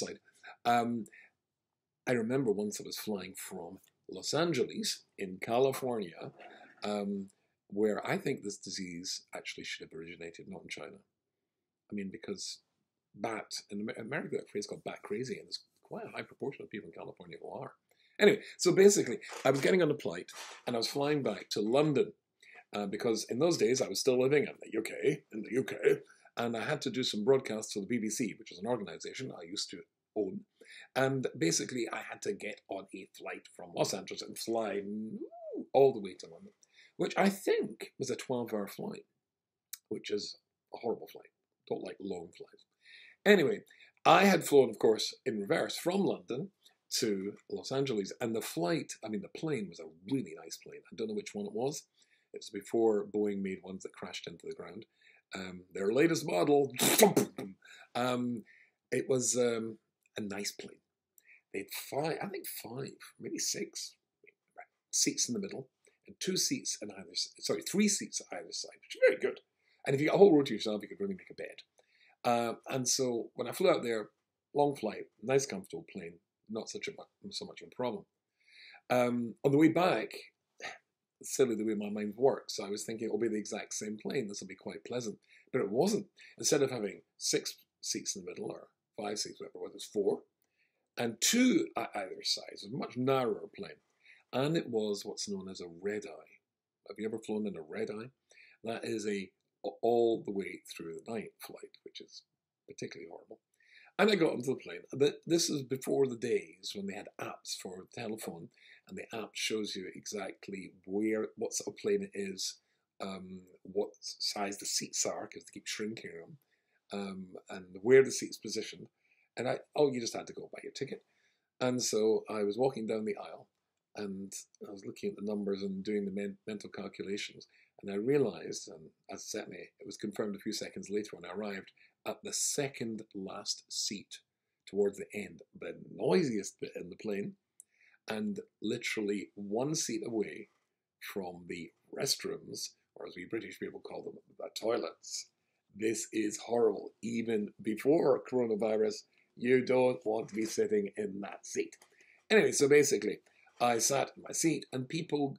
side. I remember once I was flying from Los Angeles in California, where I think this disease actually should have originated, not in China. I mean, because in America, that phrase called bat crazy, and there's quite a high proportion of people in California who are. Anyway, so basically, I was getting on a flight, and I was flying back to London, because in those days I was still living in the UK, and I had to do some broadcasts for the BBC, which is an organisation I used to own. And basically, I had to get on a flight from Los Angeles and fly all the way to London, which I think was a 12-hour flight, which is a horrible flight. Don't like long flights. Anyway, I had flown, of course, in reverse from London to Los Angeles, and the plane was a really nice plane. I don't know which one it was. It was before Boeing made ones that crashed into the ground. Their latest model. It was a nice plane. They had five, maybe six seats in the middle, and three seats on either side, which is very good. And if you got a whole row to yourself, you could really make a bed. And so when I flew out there, long flight, nice comfortable plane, not so much of a problem. On the way back, silly the way my mind works, so I was thinking it'll be the exact same plane, this will be quite pleasant. But it wasn't. Instead of having 6 seats in the middle, or 5 seats, whatever it was 4, and 2 at either side. It was a much narrower plane. And it was what's known as a red-eye. Have you ever flown in a red-eye? That is a all the way through the night flight, which is particularly horrible. And I got onto the plane. This is before the days when they had apps for the telephone, and the app shows you exactly what sort of plane it is, what size the seats are, because they keep shrinking them, and where the seat's positioned. And you just had to go buy your ticket. And so I was walking down the aisle, and I was looking at the numbers and doing the mental calculations, and I realised, and it was confirmed a few seconds later when I arrived, at the second last seat towards the end, the noisiest bit in the plane, and literally 1 seat away from the restrooms, or as we British people call them, the toilets. This is horrible. Even before coronavirus, you don't want to be sitting in that seat. Anyway, so basically, I sat in my seat, and people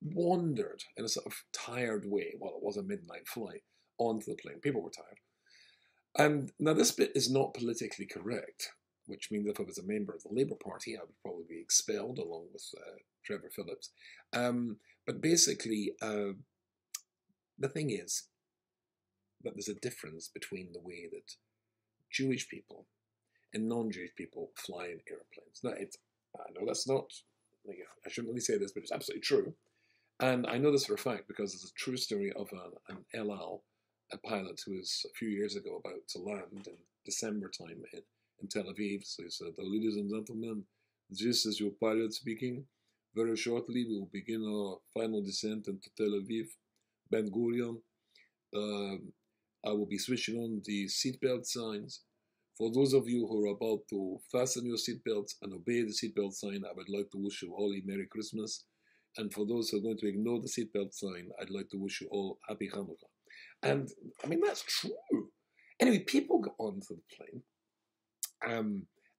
wandered in a sort of tired way, while it was a midnight flight, onto the plane. People were tired. And now this bit is not politically correct, which means if I was a member of the Labour Party, I would probably be expelled along with Trevor Phillips. But basically, the thing is that there's a difference between the way that Jewish people and non-Jewish people fly in airplanes. Now, I know that's not, I shouldn't really say this, but it's absolutely true. And I know this for a fact because there's a true story of an El Al, a pilot who was a few years ago about to land in December time in Tel Aviv. So he said, "Ladies and gentlemen, this is your pilot speaking. Very shortly we will begin our final descent into Tel Aviv, Ben Gurion. I will be switching on the seatbelt signs. For those of you who are about to fasten your seatbelts and obey the seatbelt sign, I would like to wish you all a Merry Christmas. And for those who are going to ignore the seatbelt sign, I'd like to wish you all Happy Hanukkah." And, I mean, that's true. Anyway, people got onto the plane,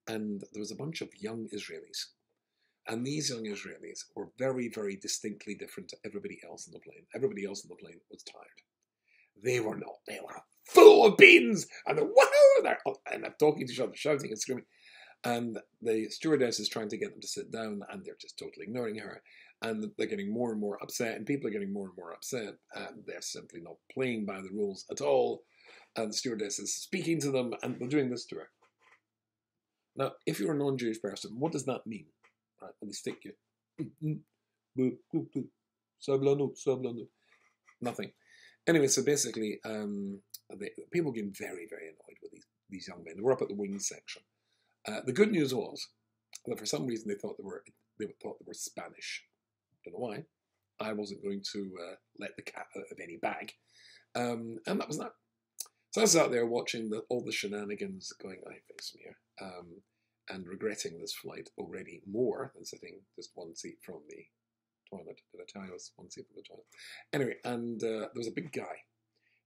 and there was a bunch of young Israelis. And these young Israelis were very, very distinctly different to everybody else on the plane. Everybody else on the plane was tired. They were not. They were full of beans, and they're talking to each other, shouting and screaming. And the stewardess is trying to get them to sit down, and they're just totally ignoring her. And they're getting more and more upset, and people are getting more and more upset, and they're simply not playing by the rules at all. And the stewardess is speaking to them, and they're doing this to her. Now, if you're a non-Jewish person, what does that mean? Right? And they stick you. Nothing. Anyway, so basically, people getting very, very annoyed with these young men. They were up at the wings section. The good news was that for some reason they thought they were Spanish. Don't know why. I wasn't going to let the cat out of any bag, and that was that. So I sat there watching all the shenanigans going on face me here, and regretting this flight already more than sitting just 1 seat from the toilet. Did I tell you I was 1 seat from the toilet? Anyway, and there was a big guy.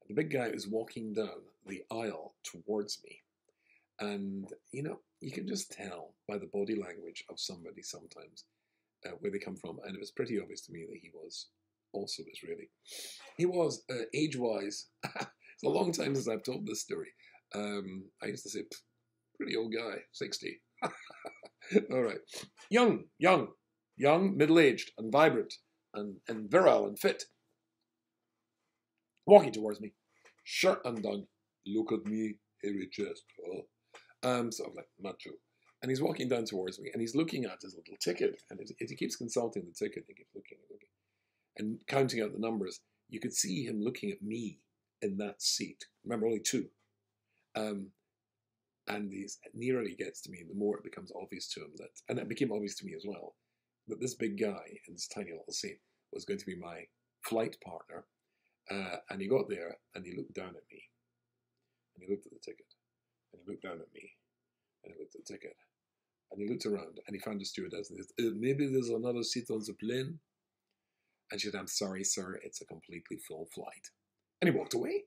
The big guy was walking down the aisle towards me. And, you can just tell by the body language of somebody sometimes where they come from. And it was pretty obvious to me that he was also Israeli. He was, age-wise, it's a long time since I've told this story. I used to say, pretty old guy, 60. All right. Young, middle-aged, and vibrant, and virile, and fit. Walking towards me, shirt undone. Look at me, hairy chest. Oh. Sort of like macho. And he's walking down towards me, and he's looking at his little ticket, and he keeps consulting the ticket, he keeps looking, and counting out the numbers. You could see him looking at me in that seat. Remember, only two. And the nearer he gets to me, the more it becomes obvious to him that, and it became obvious to me as well, that this big guy in this tiny little seat was going to be my flight partner. And he got there, and he looked down at me, and he looked at the ticket, and he looked down at me, and he looked at the ticket, and he looked around, and he found a stewardess, and he said, maybe there's another seat on the plane? And she said, I'm sorry, sir, it's a completely full flight. And he walked away.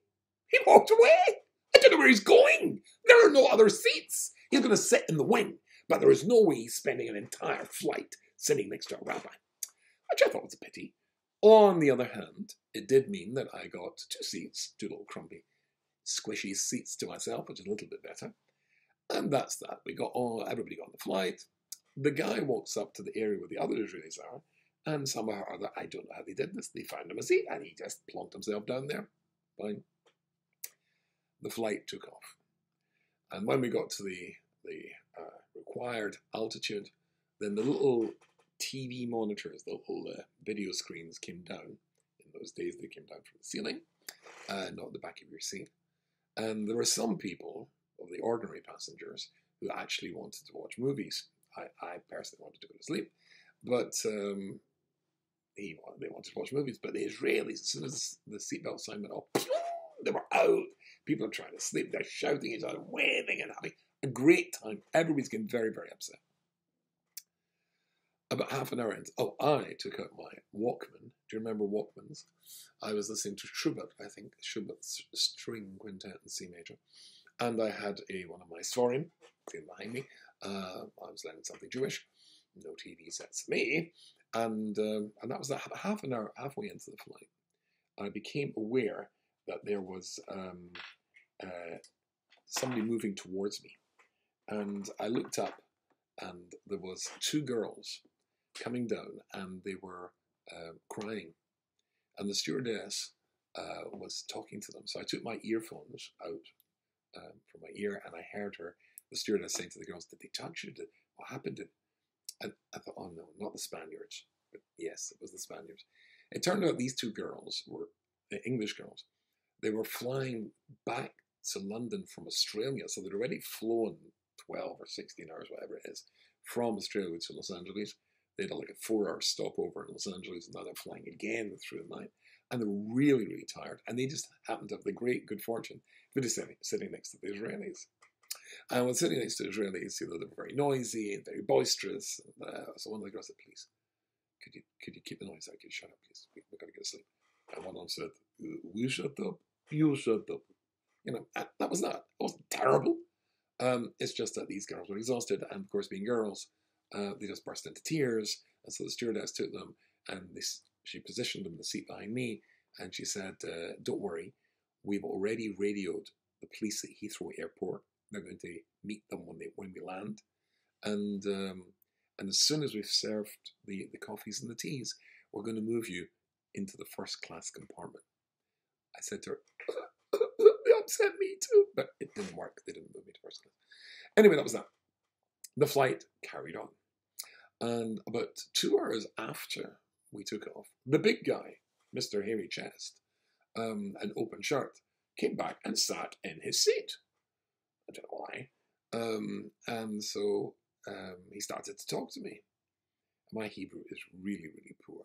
He walked away! I don't know where he's going! There are no other seats! He's going to sit in the wing, but there is no way he's spending an entire flight sitting next to a rabbi. Which I thought was a pity. On the other hand, it did mean that I got two seats, two little crumpy, squishy seats to myself, which is a little bit better. And that's that. Everybody got on the flight. The guy walks up to the area where the other Israelis are, and somehow or other, I don't know how they did this, they found him a seat, and he just plonked himself down there. Fine. The flight took off. And when we got to the required altitude, then the little TV monitors, the little video screens came down. In those days, they came down from the ceiling, not the back of your seat. And there were some people, of the ordinary passengers, who actually wanted to watch movies. I personally wanted to go to sleep, but they wanted to watch movies. But the Israelis, as soon as the seatbelt sign went off, they were out. People are trying to sleep. They're shouting each other, waving and having a great time. Everybody's getting very, very upset. About half an hour in, I took out my Walkman. Do you remember Walkmans? I was listening to Schubert, I think, Schubert's String Quintet in C major. And I had one of my Svarim sitting behind me. I was learning something Jewish. No TV sets for me. And that was half an hour, halfway into the flight. I became aware that there was somebody moving towards me. And I looked up, and there was two girls coming down, and they were crying. And the stewardess was talking to them. So I took my earphones out from my ear, and I heard the stewardess saying to the girls, did they touch you? What happened? And I thought, oh no, not the Spaniards. But yes, it was the Spaniards. It turned out these two girls were English girls. They were flying back to London from Australia. So they'd already flown 12 or 16 hours, whatever it is, from Australia to Los Angeles. They had like a 4-hour stopover in Los Angeles, and now they're flying again through the night. And they're really, really tired. And they just happened to have the great good fortune of just sitting next to the Israelis. And when sitting next to the Israelis, they were very noisy and very boisterous. And, so one of the girls said, please, could you keep the noise out? Could you shut up, please? We've got to get to sleep. And one of them said, we shut up, you shut up. That was that. It wasn't terrible. It's just that these girls were exhausted. And of course, being girls, they just burst into tears. And so the stewardess took them, and she positioned them in the seat behind me, and she said, don't worry, we've already radioed the police at Heathrow Airport. They're going to meet them when we land. And as soon as we've served the coffees and the teas, we're going to move you into the first class compartment. I said to her, they upset me too. But it didn't work. They didn't move me to first class. Anyway, that was that. The flight carried on. And about 2 hours after we took off, the big guy, Mr. Hairy Chest, an open shirt, came back and sat in his seat. I don't know why. And so he started to talk to me. My Hebrew is really, really poor.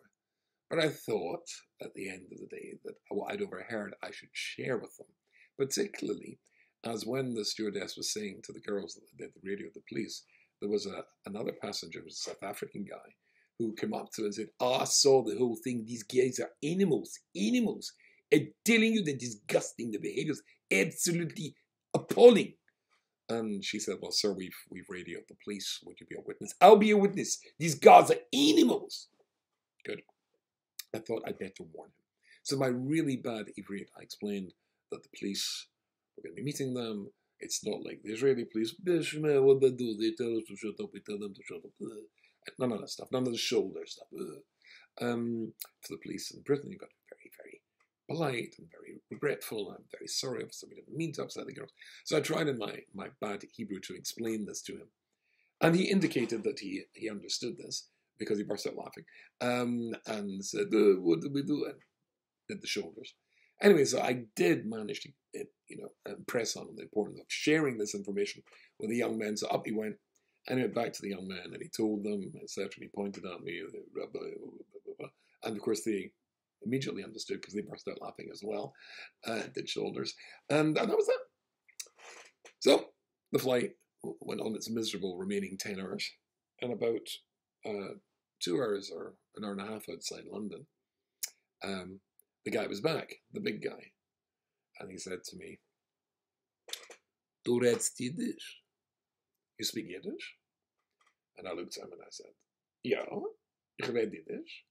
But I thought at the end of the day that what I'd overheard I should share with them, particularly as when the stewardess was saying to the girls that did the radio, the police, there was another passenger, it was a South African guy, who came up to her and said, I saw the whole thing. These guys are animals. I'm telling you, they're disgusting. The behavior is absolutely appalling. And she said, well, sir, we've radioed the police. Would you be a witness? I'll be a witness. These guards are animals. Good. I thought I'd better warn him. So my really bad Ivrit, I explained that the police were going to be meeting them. It's not like the Israeli police, what they do, they tell us to shut up, we tell them to shut up. None of that stuff, none of the shoulder stuff. For the police in Britain, you got very, very polite and very regretful. I'm very sorry, obviously we didn't mean to upset the girls. So I tried in my bad Hebrew to explain this to him. And he indicated that he understood this because he burst out laughing and said, what did we do? And did the shoulders. Anyway, so I did manage to, impress on him the importance of sharing this information with the young men. So up he went, and he went back to the young men, and he told them, etc. And he pointed at me, Rabbi, and of course they immediately understood because they burst out laughing as well, did shoulders, and that was that. So the flight went on its miserable remaining 10 hours, and about 2 hours or an hour and a half outside London, the guy was back, the big guy, and he said to me, "Du redest Yiddish? You speak Yiddish?" And I looked at him and I said, "Ja, ich red Yiddish."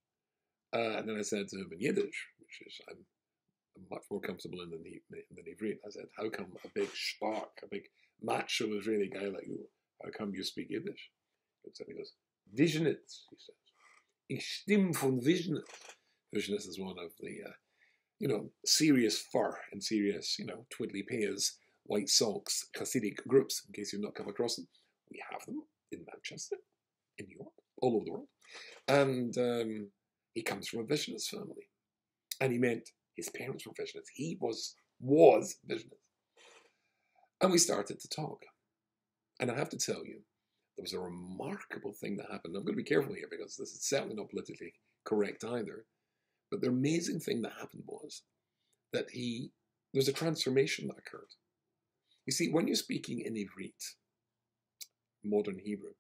And then I said to him in Yiddish, which is I'm much more comfortable in than Ivrit. I said, "How come a big stark, a big macho Israeli guy like you, how come you speak Yiddish?" And he goes, "Visionitz," he says. "Ich stimm von Visionitz." Visionitz is one of the, serious fur and serious, twiddly pears, white socks, Hasidic groups, in case you've not come across them. We have them in Manchester, in New York, all over the world. And he comes from a Visionist family. And he meant his parents were Visionists. He was Visionist. And we started to talk. And I have to tell you, there was a remarkable thing that happened. I'm going to be careful here because this is certainly not politically correct either. But the amazing thing that happened was that there was a transformation that occurred. You see, when you're speaking in Ivrit, modern Hebrew,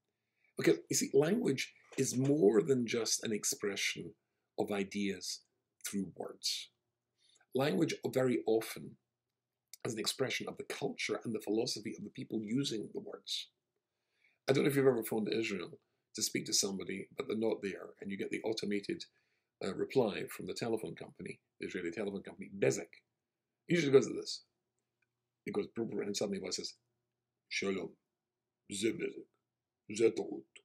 because you see, language is more than just an expression of ideas through words. Language very often is an expression of the culture and the philosophy of the people using the words. I don't know if you've ever phoned Israel to speak to somebody, but they're not there, and you get the automated reply from the telephone company, the Israeli telephone company, Bezek. It usually goes like this. It goes, and suddenly a voice says, "Shalom, ze Bezek, ze Torut."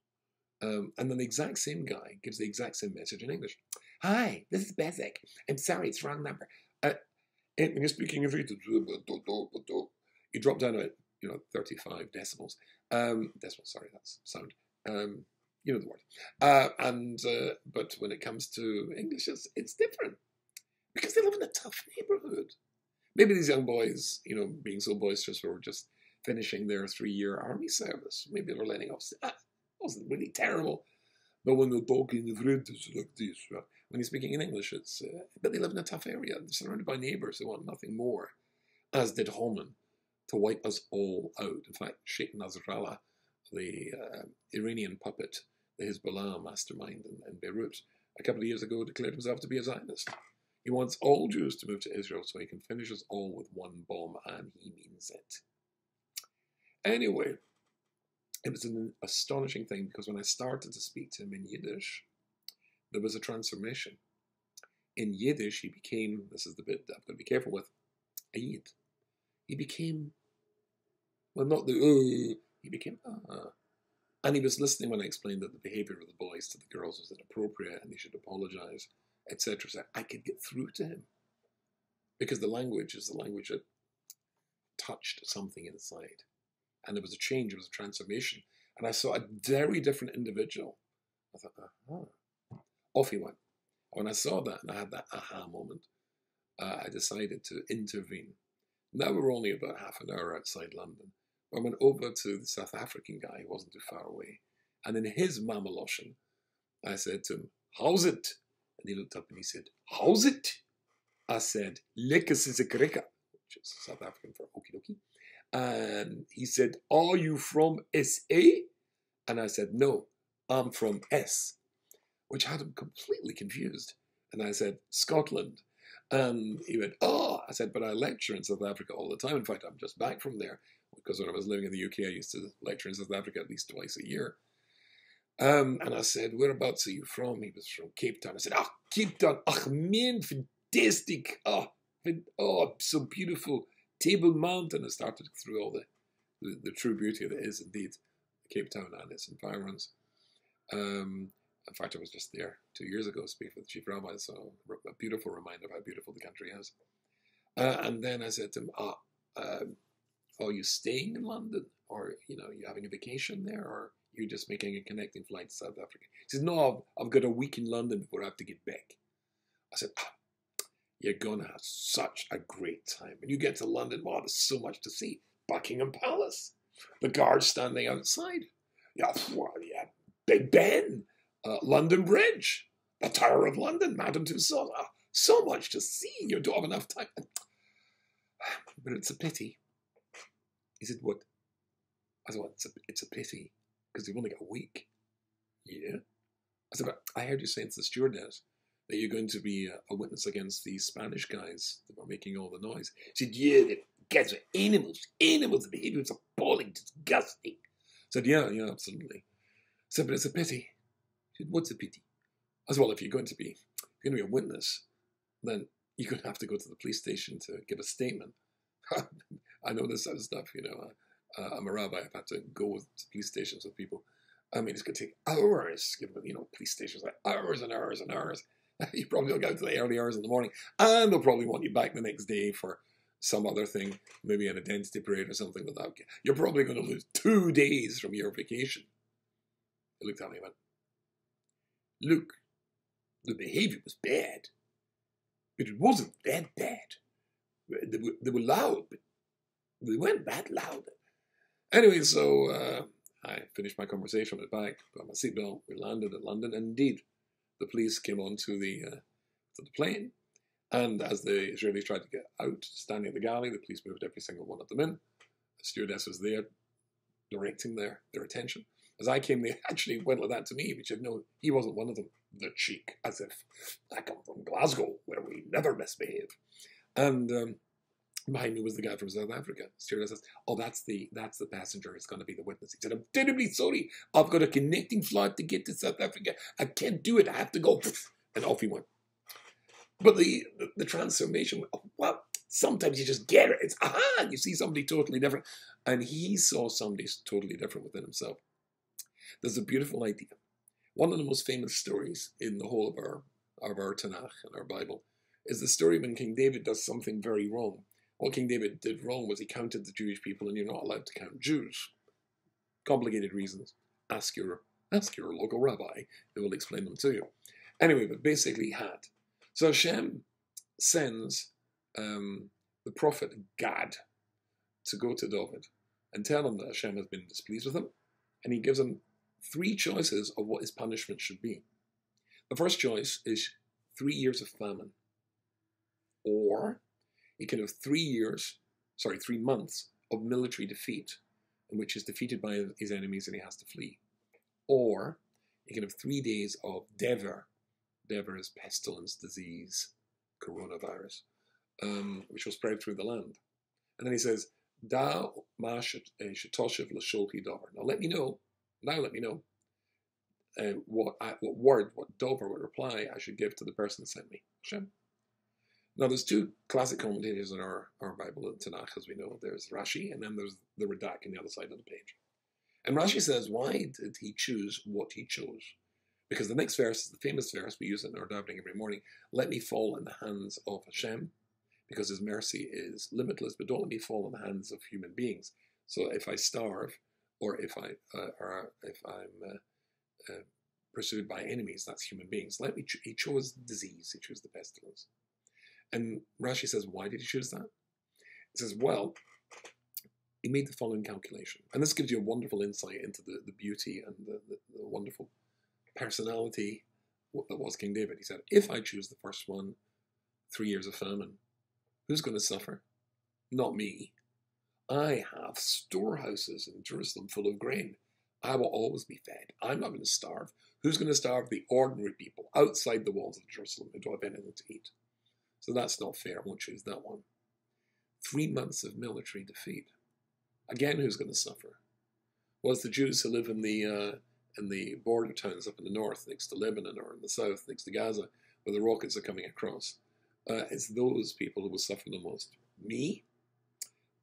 And then the exact same guy gives the exact same message in English. "Hi, this is Bezek. I'm sorry, it's wrong number." And when you're speaking Ivrit, you drop down at 35 decibels. Sorry, that's sound. You know the word. But when it comes to English, it's different because they live in a tough neighborhood. Maybe these young boys, being so boisterous, were just finishing their 3-year army service. Maybe they're letting off. It wasn't really terrible. But when they're talking Ivrit, it's like this. When you're speaking in English, but they live in a tough area. They're surrounded by neighbors who want nothing more, as did Holman, to wipe us all out. In fact, Sheikh Nasrallah, the Iranian puppet, the Hezbollah mastermind in Beirut, a couple of years ago declared himself to be a Zionist. He wants all Jews to move to Israel so he can finish us all with one bomb, and he means it. Anyway, it was an astonishing thing because when I started to speak to him in Yiddish, there was a transformation. In Yiddish, he became, this is the bit I'm going to be careful with, a Yid. He became, well, not the, he became, And he was listening when I explained that the behavior of the boys to the girls was inappropriate and they should apologize, etc. So I could get through to him because the language is the language that touched something inside. And there was a change, it was a transformation. And I saw a very different individual. I thought, Off he went. When I saw that and I had that aha moment, I decided to intervene. Now we're only about half an hour outside London. I went over to the South African guy who wasn't too far away. And in his Mamaloshan, I said to him, "How's it?" And he looked up and he said, "How's it?" I said, "Lekker sisekreka," which is South African for okie dokie. And he said, "Are you from SA?" And I said, "No, I'm from S," which had him completely confused. And I said, "Scotland." And he went, "Oh," I said, "But I lecture in South Africa all the time. In fact, I'm just back from there." because when I was living in the UK, I used to lecture in South Africa at least twice a year. And I said, whereabouts are you from? He was from Cape Town. I said, Cape Town, man, fantastic. So beautiful. Table Mountain. I started through all the true beauty that is indeed Cape Town and its environs. In fact, I was just there 2 years ago speaking with the Chief Rabbi, so a beautiful reminder of how beautiful the country is. And then I said to him, are you staying in London? Or, you having a vacation there? Or you just making a connecting flight to South Africa? He says, no, I've got a week in London before I have to get back. I said, you're going to have such a great time. When you get to London, there's so much to see. Buckingham Palace, the guards standing outside. Yeah, Big Ben, London Bridge, the Tower of London, Madame Tussauds. So much to see. You don't have enough time. But it's a pity. He said, what? I said, well, it's a pity because you've only got a week. Yeah. I said, but I heard you saying to the stewardess that you're going to be a witness against these Spanish guys that were making all the noise. He said, yeah, the guys are animals. The behavior was appalling, disgusting. I said, yeah, absolutely. I said, but it's a pity. He said, what's a pity? I said, well, if you're going to be a witness, then you're going to have to go to the police station to give a statement. I know this sort of stuff, I'm a rabbi. I've had to go to police stations with people. I mean, it's going to take hours. Police stations like hours and hours and hours. You probably will go to the early hours in the morning, and they'll probably want you back the next day for some other thing, maybe an identity parade or something like that. You're probably going to lose 2 days from your vacation. He looked at me and went, look, the behavior was bad, but it wasn't that bad. They were loud, but they weren't that loud. Anyway, so I finished my conversation, went back, got my seatbelt, we landed in London, and indeed, the police came onto the plane, and as the Israelis tried to get out, standing at the galley, the police moved every single one of them in. The stewardess was there, directing their attention. As I came, they actually went like that to me, which said, no, he wasn't one of them. The cheek, as if I come from Glasgow, where we never misbehave. And behind me was the guy from South Africa. Stewardess says, oh, that's the passenger. It's going to be the witness. He said, I'm terribly sorry. I've got a connecting flight to get to South Africa. I can't do it. I have to go. And off he went. But the transformation, well, sometimes you just get it. It's, and you see somebody totally different. And he saw somebody totally different within himself. There's a beautiful idea. One of the most famous stories in the whole of our Tanakh and our Bible is the story when King David does something very wrong. What King David did wrong was he counted the Jewish people, and you're not allowed to count Jews. Complicated reasons. Ask your local rabbi. They will explain them to you. Anyway, but basically he had. So Hashem sends the prophet Gad to go to David and tell him that Hashem has been displeased with him, and he gives him 3 choices of what his punishment should be. The first choice is 3 years of famine. Or he can have 3 months of military defeat, in which he's defeated by his enemies and he has to flee. Or he can have 3 days of dever. Dever is pestilence, disease, coronavirus, which will spread through the land. And then he says, Da ma shetoshev l'sholchi davar. Now let me know what davar, what reply I should give to the person that sent me. Hashem. Now, there's 2 classic commentators in our Bible, in Tanakh, as we know. There's Rashi, and then there's the Radak on the other side of the page. And Rashi says, why did he choose what he chose? Because the next verse is the famous verse, we use it in our davening every morning. Let me fall in the hands of Hashem, because his mercy is limitless, but don't let me fall in the hands of human beings. So if I starve, or if I'm pursued by enemies, that's human beings. He chose disease, he chose the pestilence. And Rashi says, why did he choose that? He says, well, he made the following calculation. And this gives you a wonderful insight into the beauty and the wonderful personality that was King David. He said, if I choose the first one, 3 years of famine, who's going to suffer? Not me. I have storehouses in Jerusalem full of grain. I will always be fed. I'm not going to starve. Who's going to starve? The ordinary people outside the walls of Jerusalem who don't have anything to eat. So that's not fair. I won't choose that one. 3 months of military defeat. Again, who's going to suffer? Well, it's the Jews who live in the border towns up in the north, next to Lebanon, or in the south, next to Gaza, where the rockets are coming across. It's those people who will suffer the most. Me?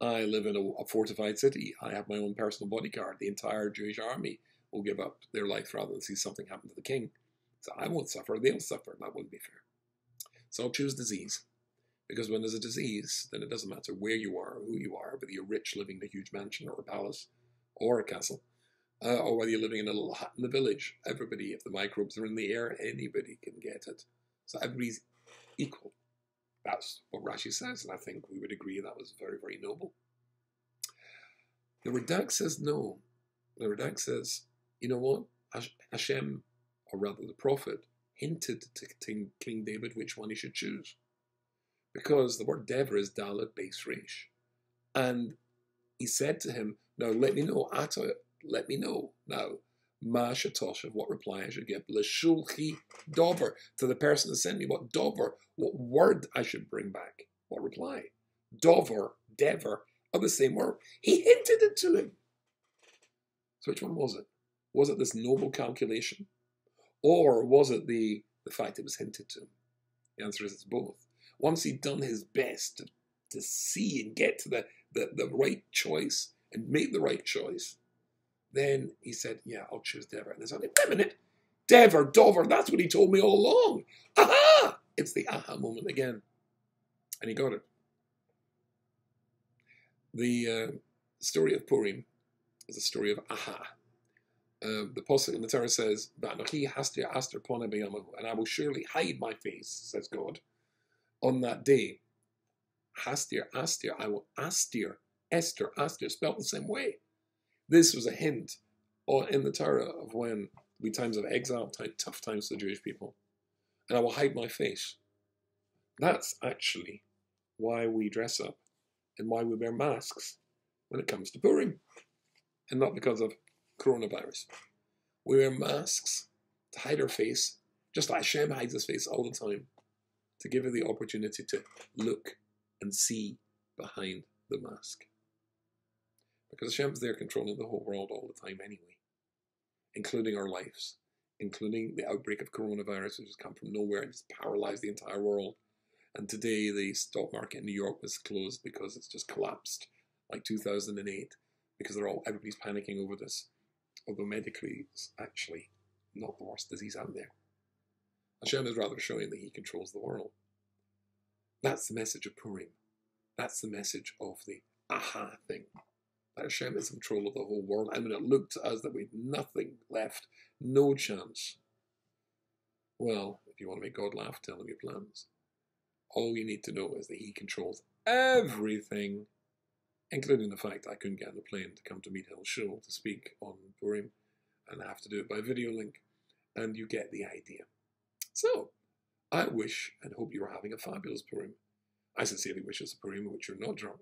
I live in a fortified city. I have my own personal bodyguard. The entire Jewish army will give up their life rather than see something happen to the king. So I won't suffer. They'll suffer. That wouldn't be fair. So I'll choose disease. Because when there's a disease, then it doesn't matter where you are or who you are, whether you're rich living in a huge mansion or a palace or a castle, or whether you're living in a little hut in the village. Everybody, if the microbes are in the air, anybody can get it. So everybody's equal. That's what Rashi says, and I think we would agree that was very, very noble. The Radak says no. The Radak says, you know what? Hashem, or rather the prophet, hinted to King David which one he should choose. Because the word Dever is Dalet Beis Resh. And he said to him, now let me know, Atta, let me know now, Ma Shatosh, of what reply I should give. L'shulchi Dover, to the person that sent me, what Dover, what word I should bring back, what reply. Dover, Dever, are the same word. He hinted it to him. So which one was it? Was it this noble calculation? Or was it the fact it was hinted to him? The answer is it's both. Once he'd done his best to see and get to the right choice and make the right choice, then he said, yeah, I'll choose Dever. And there's only, wait a minute, Dever, Dover, that's what he told me all along. Aha! It's the aha moment again. And he got it. The story of Purim is a story of aha. The Pasuk in the Torah says, and I will surely hide my face, says God, on that day. Hastir, Astir, I will Astir, Esther, Astir, spelled the same way. This was a hint in the Torah of when there'll be times of exile, tough times for the Jewish people. And I will hide my face. That's actually why we dress up and why we wear masks when it comes to Purim. And not because of coronavirus. We wear masks to hide our face, just like Hashem hides his face all the time, to give you the opportunity to look and see behind the mask. Because Hashem's there controlling the whole world all the time anyway, including our lives, including the outbreak of coronavirus, which has come from nowhere and just paralyzed the entire world. And today the stock market in New York was closed because it's just collapsed, like 2008, because everybody's panicking over this. Although medically it's actually not the worst disease out there. Hashem is rather showing that he controls the world. That's the message of Purim. That's the message of the aha thing. That Hashem is in control of the whole world. And when it looked to us that we had nothing left, no chance. Well, if you want to make God laugh, tell him your plans. All you need to know is that he controls everything, including the fact I couldn't get on the plane to come to Mead Hill Show to speak on Purim, and I have to do it by video link, and you get the idea. So, I wish and hope you are having a fabulous Purim. I sincerely wish it's a Purim in which you're not drunk.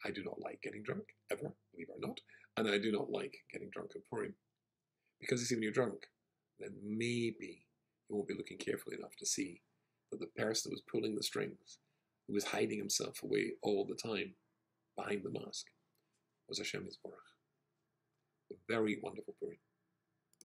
I do not like getting drunk, ever, believe it or not, and I do not like getting drunk on Purim. Because you see, when you're drunk, then maybe you won't be looking carefully enough to see that the person who was pulling the strings, who was hiding himself away all the time behind the mask, was Hashem Yisborach. A very wonderful Purim.